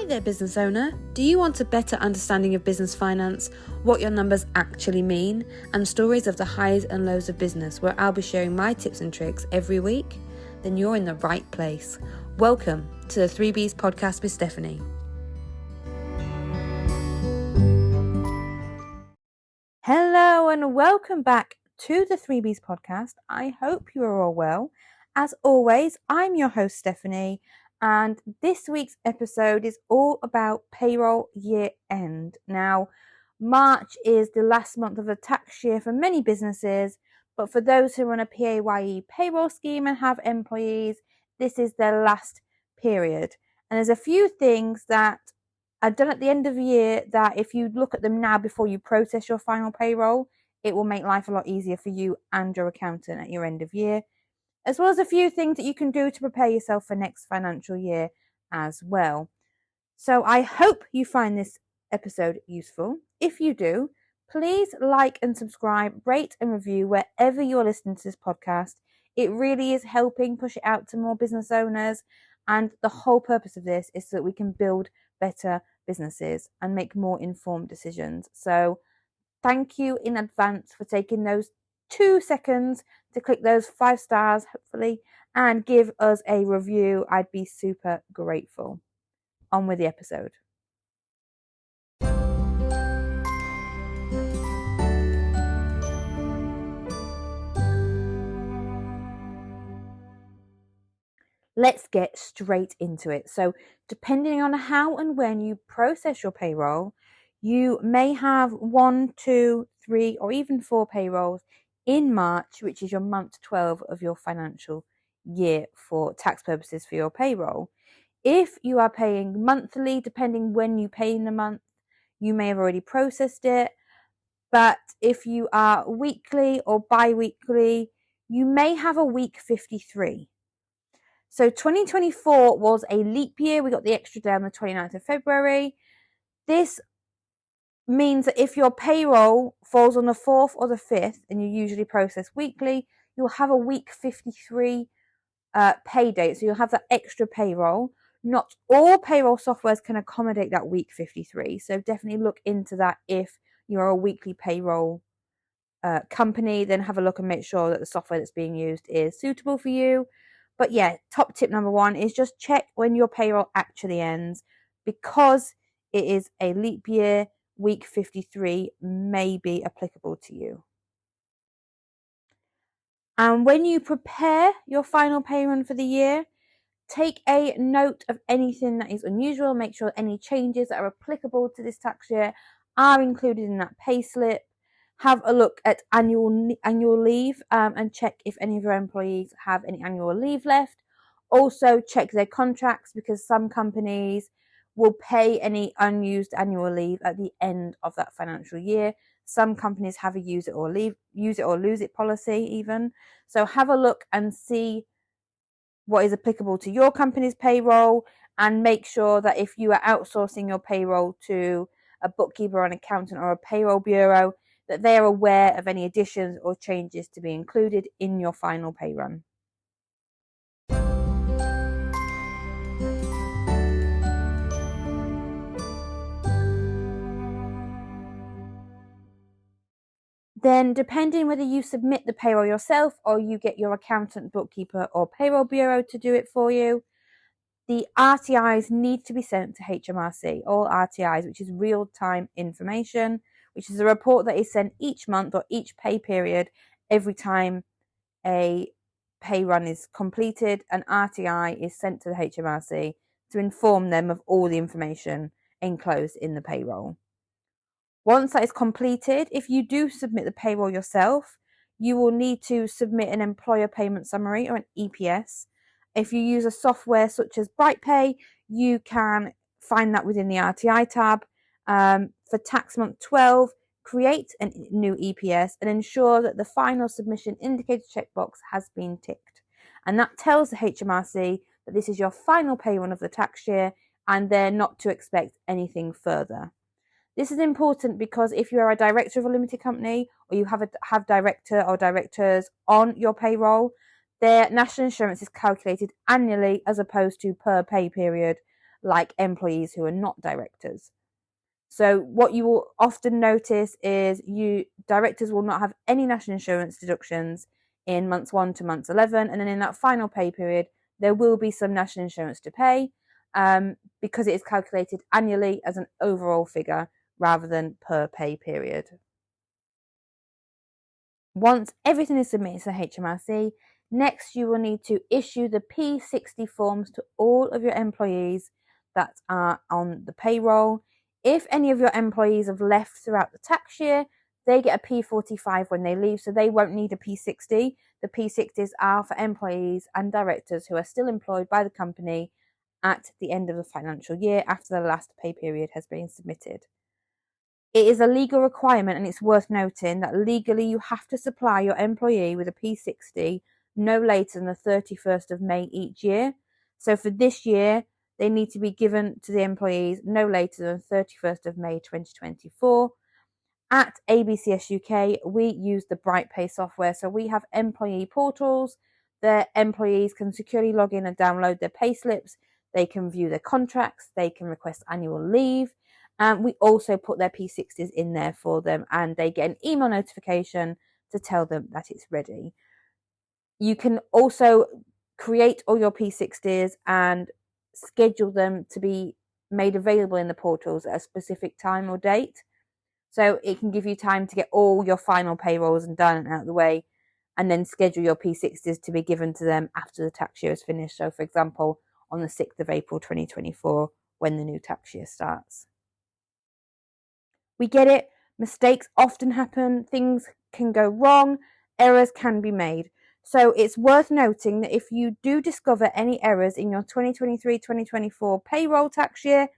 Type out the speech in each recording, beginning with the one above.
Hi there, business owner. Do you want a better understanding of business finance, what your numbers actually mean, and stories of the highs and lows of business, where I'll be sharing my tips and tricks every week? Then you're in the right place. Welcome to the 3Bs podcast with Stephanie. Hello and welcome back to the 3Bs podcast. I hope you are all well. As always, I'm your host, Stephanie. And this week's episode is all about payroll year end. Now, March is the last month of the tax year for many businesses, but for those who run a PAYE payroll scheme and have employees, this is their last period. And there's a few things that are done at the end of the year that if you look at them now before you process your final payroll, it will make life a lot easier for you and your accountant at your end of year, as well as a few things that you can do to prepare yourself for next financial year as well. So I hope you find this episode useful. If you do, please like and subscribe, rate and review wherever you're listening to this podcast. It really is helping push it out to more business owners. And the whole purpose of this is so that we can build better businesses and make more informed decisions. So thank you in advance for taking those 2 seconds to click those 5 stars, hopefully, and give us a review. I'd be super grateful. On with the episode. Let's get straight into it. So, depending on how and when you process your payroll, you may have 1, 2, 3, or even 4 payrolls in March, which is your month 12 of your financial year for tax purposes for your payroll. If you are paying monthly, depending when you pay in the month, you may have already processed it. But if you are weekly or bi-weekly, you may have a week 53. So 2024 was a leap year. We got the extra day on the 29th of February. This means that if your payroll falls on the 4th or the 5th, and you usually process weekly, you'll have a week 53 pay date. So you'll have that extra payroll. Not all payroll softwares can accommodate that week 53. So definitely look into that. If you're a weekly payroll company, then have a look and make sure that the software that's being used is suitable for you. But yeah, top tip number 1 is just check when your payroll actually ends, because it is a leap year. Week 53 may be applicable to you. And when you prepare your final pay run for the year, take a note of anything that is unusual. Make sure any changes that are applicable to this tax year are included in that pay slip. Have a look at annual leave and check if any of your employees have any annual leave left. Also check their contracts, because some companies will pay any unused annual leave at the end of that financial year. Some companies have a use it or lose it policy even. So have a look and see what is applicable to your company's payroll, and make sure that if you are outsourcing your payroll to a bookkeeper or an accountant or a payroll bureau, that they are aware of any additions or changes to be included in your final pay run. Then, depending whether you submit the payroll yourself or you get your accountant, bookkeeper, or payroll bureau to do it for you, the RTIs need to be sent to HMRC, all RTIs, which is real-time information, which is a report that is sent each month or each pay period. Every time a pay run is completed, an RTI is sent to the HMRC to inform them of all the information enclosed in the payroll. Once that is completed, if you do submit the payroll yourself, you will need to submit an employer payment summary, or an EPS. If you use a software such as BrightPay, you can find that within the RTI tab. For tax month 12, create a new EPS and ensure that the final submission indicator checkbox has been ticked. And that tells the HMRC that this is your final pay run of the tax year, and they're not to expect anything further. This is important because if you are a director of a limited company, or you have director or directors on your payroll, their national insurance is calculated annually as opposed to per pay period. like employees who are not directors. So what you will often notice is directors will not have any national insurance deductions in months 1 to months 11, and then in that final pay period there will be some national insurance to pay, because it is calculated annually as an overall figure rather than per pay period. Once everything is submitted to the HMRC, next you will need to issue the P60 forms to all of your employees that are on the payroll. If any of your employees have left throughout the tax year, they get a P45 when they leave, so they won't need a P60. The P60s are for employees and directors who are still employed by the company at the end of the financial year after the last pay period has been submitted. It is a legal requirement, and it's worth noting that legally you have to supply your employee with a P60 no later than the 31st of May each year. So for this year, they need to be given to the employees no later than 31st of May 2024. At ABCS UK, we use the BrightPay software, so we have employee portals. Their employees can securely log in and download their pay slips. They can view their contracts. They can request annual leave. And we also put their P60s in there for them, and they get an email notification to tell them that it's ready. You can also create all your P60s and schedule them to be made available in the portals at a specific time or date. So it can give you time to get all your final payrolls and done and out of the way, and then schedule your P60s to be given to them after the tax year is finished. So for example, on the 6th of April 2024, when the new tax year starts. We get it. Mistakes often happen. Things can go wrong. Errors can be made. So it's worth noting that if you do discover any errors in your 2023-2024 payroll tax year,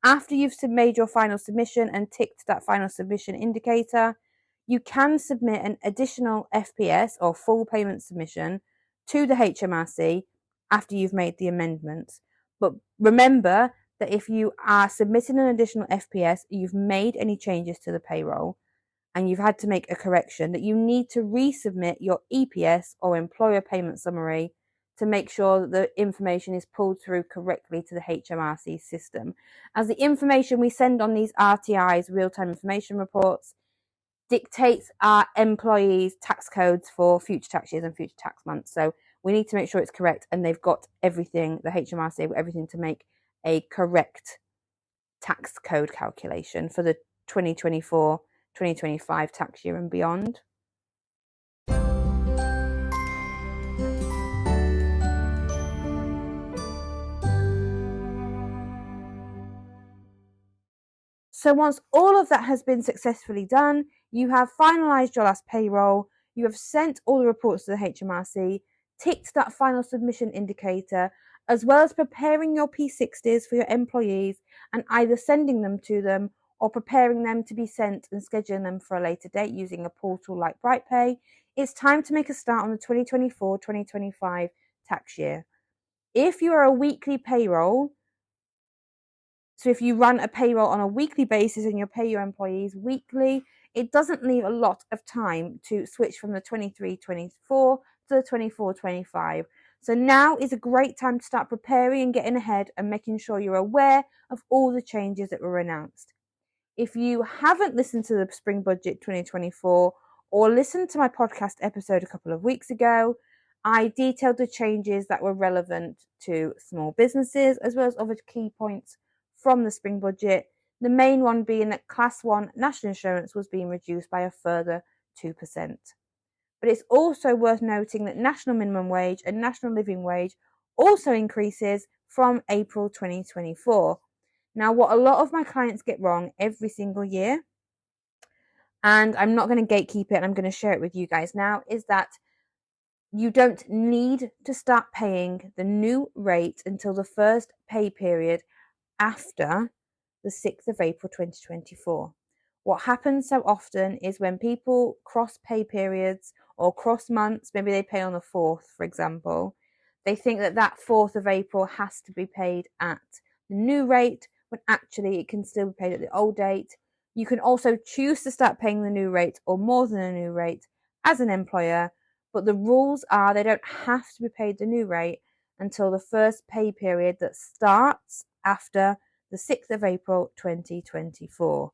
after you've made your final submission and ticked that final submission indicator, you can submit an additional FPS or full payment submission to the HMRC after you've made the amendments. But remember that if you are submitting an additional FPS, you've made any changes to the payroll and you've had to make a correction, that you need to resubmit your EPS or employer payment summary to make sure that the information is pulled through correctly to the HMRC system. As the information we send on these RTIs, real-time information reports, dictates our employees' tax codes for future tax years and future tax months. So we need to make sure it's correct, and they've got everything, the HMRC have got everything to make a correct tax code calculation for the 2024-2025 tax year and beyond. So once all of that has been successfully done, you have finalised your last payroll, you have sent all the reports to the HMRC, ticked that final submission indicator, as well as preparing your P60s for your employees and either sending them to them or preparing them to be sent and scheduling them for a later date using a portal like BrightPay. It's time to make a start on the 2024-2025 tax year. If you are a weekly payroll, so if you run a payroll on a weekly basis and you pay your employees weekly, it doesn't leave a lot of time to switch from the 23-24 to the 24-25. So now is a great time to start preparing and getting ahead and making sure you're aware of all the changes that were announced. If you haven't listened to the Spring Budget 2024 or listened to my podcast episode a couple of weeks ago, I detailed the changes that were relevant to small businesses as well as other key points from the Spring Budget, the main one being that Class 1 national insurance was being reduced by a further 2%. But it's also worth noting that national minimum wage and national living wage also increases from April 2024. Now, what a lot of my clients get wrong every single year, and I'm not going to gatekeep it and I'm going to share it with you guys now, is that you don't need to start paying the new rate until the first pay period after the 6th of April 2024. What happens so often is when people cross pay periods or cross months, maybe they pay on the 4th, for example, they think that that 4th of April has to be paid at the new rate, when actually it can still be paid at the old date. You can also choose to start paying the new rate or more than a new rate as an employer, but the rules are they don't have to be paid the new rate until the first pay period that starts after the 6th of April 2024.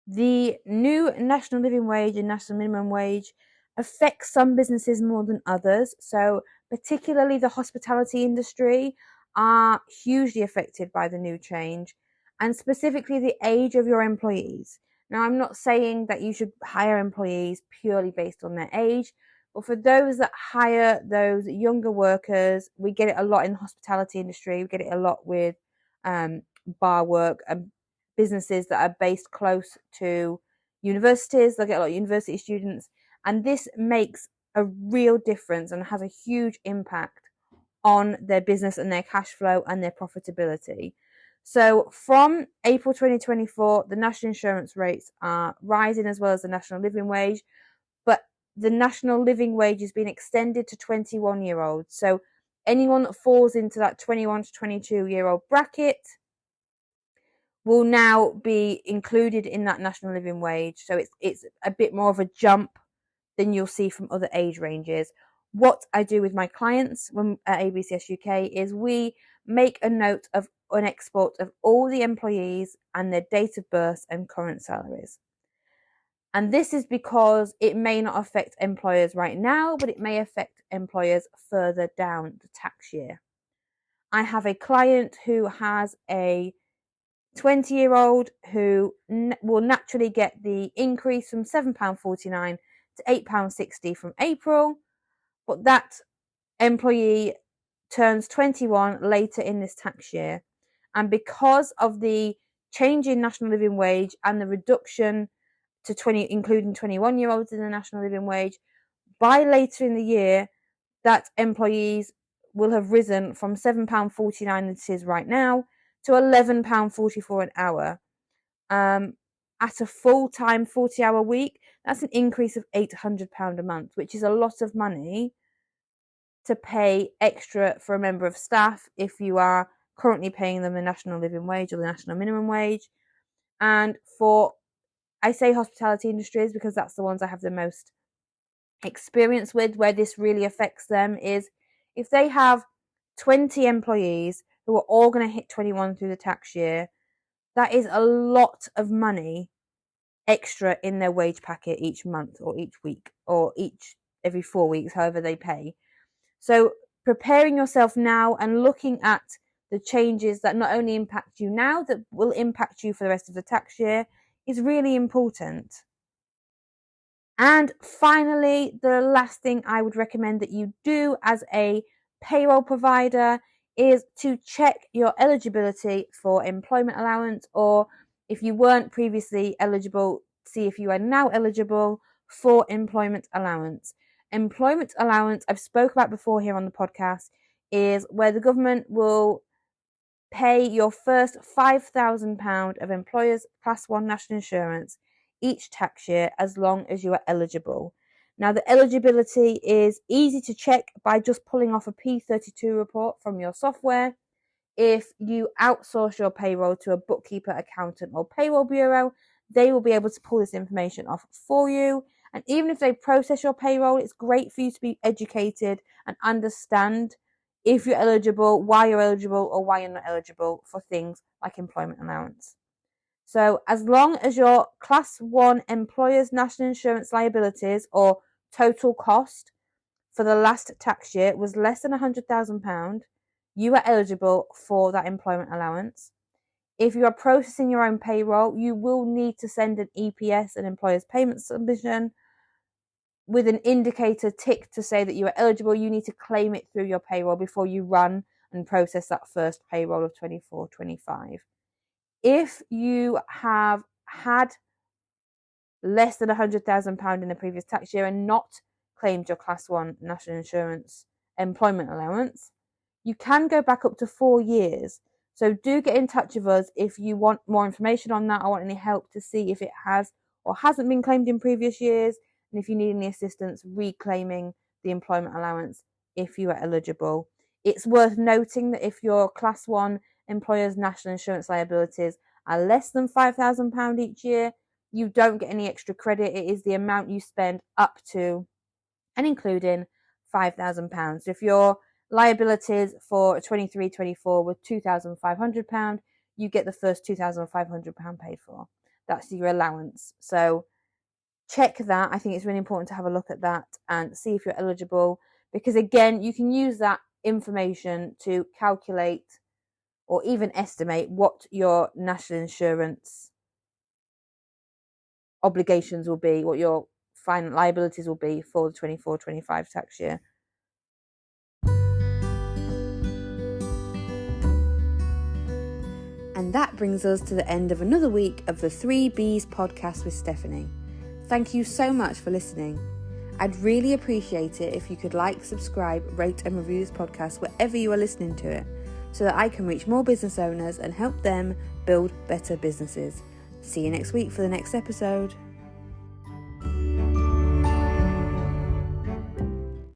The new national living wage and national minimum wage affects some businesses more than others. So particularly the hospitality industry are hugely affected by the new change, and specifically the age of your employees. Now, I'm not saying that you should hire employees purely based on their age, but for those that hire those younger workers, we get it a lot in the hospitality industry. We get it a lot with bar work and businesses that are based close to universities. They'll get a lot of university students, and this makes a real difference and has a huge impact on their business and their cash flow and their profitability. So from April 2024, the national insurance rates are rising as well as the national living wage, but the national living wage is being extended to 21-year-olds. So anyone that falls into that 21 to 22-year-old bracket will now be included in that national living wage. So it's a bit more of a jump than you'll see from other age ranges. What I do with my clients when at ABCS UK is we make a note of an export of all the employees and their date of birth and current salaries. And this is because it may not affect employers right now, but it may affect employers further down the tax year. I have a client who has a 20-year-old who will naturally get the increase from £7.49 to £8.60 from April, but that employee turns 21 later in this tax year. And because of the change in national living wage and the reduction to 20, including 21-year-olds in the national living wage, by later in the year, that employees will have risen from £7.49 that it is right now to £11.44 an hour. At a full-time 40-hour week, that's an increase of £800 a month, which is a lot of money to pay extra for a member of staff if you are currently paying them the national living wage or the national minimum wage. And for, I say hospitality industries because that's the ones I have the most experience with, where this really affects them, is if they have 20 employees who are all going to hit 21 through the tax year, that is a lot of money extra in their wage packet each month or each week or every 4 weeks, however they pay. So preparing yourself now and looking at the changes that not only impact you now, that will impact you for the rest of the tax year, is really important. And finally, the last thing I would recommend that you do as a payroll provider is to check your eligibility for employment allowance, or if you weren't previously eligible, see if you are now eligible for employment allowance. Employment allowance, I've spoke about before here on the podcast, is where the government will pay your first £5,000 of employers' Class 1 national insurance each tax year as long as you are eligible. Now, the eligibility is easy to check by just pulling off a P32 report from your software. If you outsource your payroll to a bookkeeper, accountant, or payroll bureau, they will be able to pull this information off for you. And even if they process your payroll, it's great for you to be educated and understand if you're eligible, why you're eligible, or why you're not eligible for things like employment allowance. So as long as your Class 1 employer's national insurance liabilities or total cost for the last tax year was less than £100,000, you are eligible for that employment allowance. If you are processing your own payroll, you will need to send an EPS, an employer's payment submission, with an indicator tick to say that you are eligible. You need to claim it through your payroll before you run and process that first payroll of 24-25. If you have had less than £100,000 in the previous tax year and not claimed your Class 1 national insurance employment allowance, you can go back up to 4 years. So do get in touch with us if you want more information on that or want any help to see if it has or hasn't been claimed in previous years, and if you need any assistance reclaiming the employment allowance if you are eligible. It's worth noting that if your Class 1 employer's national insurance liabilities are less than £5,000 each year, you don't get any extra credit. It is the amount you spend up to and including £5,000. So if your liabilities for 23-24 were £2,500, you get the first £2,500 paid for. That's your allowance. So check that. I think it's really important to have a look at that and see if you're eligible, because again, you can use that information to calculate or even estimate what your national insurance obligations will be, what your final liabilities will be for the 24-25 tax year. And that brings us to the end of another week of the 3Bs podcast with Stephanie. Thank you so much for listening. I'd really appreciate it if you could like, subscribe, rate and review this podcast wherever you are listening to it, so that I can reach more business owners and help them build better businesses. See you next week for the next episode.